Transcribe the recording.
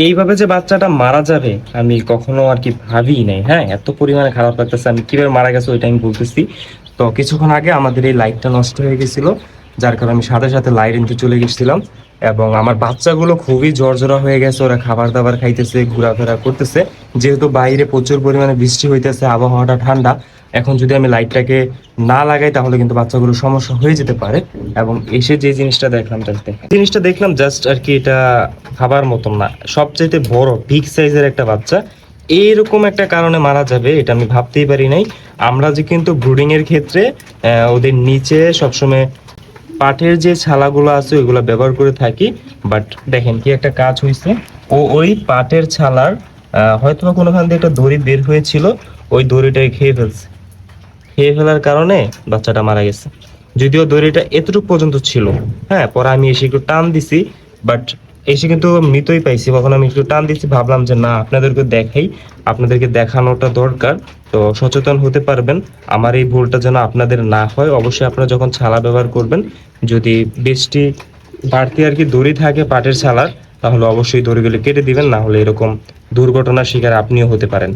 এইভাবে যে বাচ্চাটা মারা যাবে আমি কখনো আর কি ভাবি নাই। হ্যাঁ, এত পরিমাণে খারাপ লাগতেছে। আমি কিভাবে মারা গেছে ওইটা আমি বলতেছি। তো কিছুক্ষণ আগে আমাদের এই লাইটটা নষ্ট হয়ে গেছিল, যার কারণে আমি সাথে সাথে লাইট আনতে চলে গেছিলাম। এবং আমার বাচ্চাগুলো খুবই ঝরঝরা হয়ে গেছে, ওরা খাবার দাবার খাইতেছে, ঘোরাফেরা করতেছে। যেহেতু বাইরে প্রচুর পরিমাণে বৃষ্টি হইতেছে, আবহাওয়াটা ঠান্ডা, এখন যদি আমি লাইটটাকে না লাগাই তাহলে কিন্তু বাচ্চাগুলোর সমস্যা হয়ে যেতে পারে। এবং এসে যে জিনিসটা দেখলাম, জাস্ট আর কি, এটা খাবার মতন না, সবচাইতে বড় বিগ সাইজের একটা বাচ্চা এইরকম একটা কারণে মারা যাবে এটা আমি ভাবতেই পারি নাই। আমরা যে কিন্তু ব্রুডিং এর ক্ষেত্রে ওদের নিচে সবসময় পাটের যে ছালাগুলো আছে ওইগুলো ব্যবহার করে থাকি। বাট দেখেন কি একটা কাজ হয়েছে, ও ওই পাটের ছালার হয়তো বা কোনোখান দিয়ে একটা দড়ি বের হয়েছিল, ওই দড়িটাই খেয়ে ফেলছে। খেয়ে ফেলার কারণে বাচ্চাটা মারা গেছে। যদিও দড়িটা এতটুকু পর্যন্ত ছিল। হ্যাঁ, পরে আমি এসে একটু টান দিছি, বাট এসে কিন্তু মৃতই পাইছি। কখন আমি একটু টান দিছি, ভাবলাম যে না, আপনাদেরকে দেখাই, আপনাদেরকে দেখানোটা দরকার। তো সচেতন হতে পারবেন, আমার এই ভুলটা যেন আপনাদের না হয়। অবশ্যই আপনারা যখন ছালা ব্যবহার করবেন, যদি বৃষ্টি বাড়তি আর কি দড়ি থাকে পাটের ছালার, তাহলে অবশ্যই দড়িগুলো কেটে দিবেন, না হলে এরকম দুর্ঘটনার শিকার আপনিও হতে পারেন।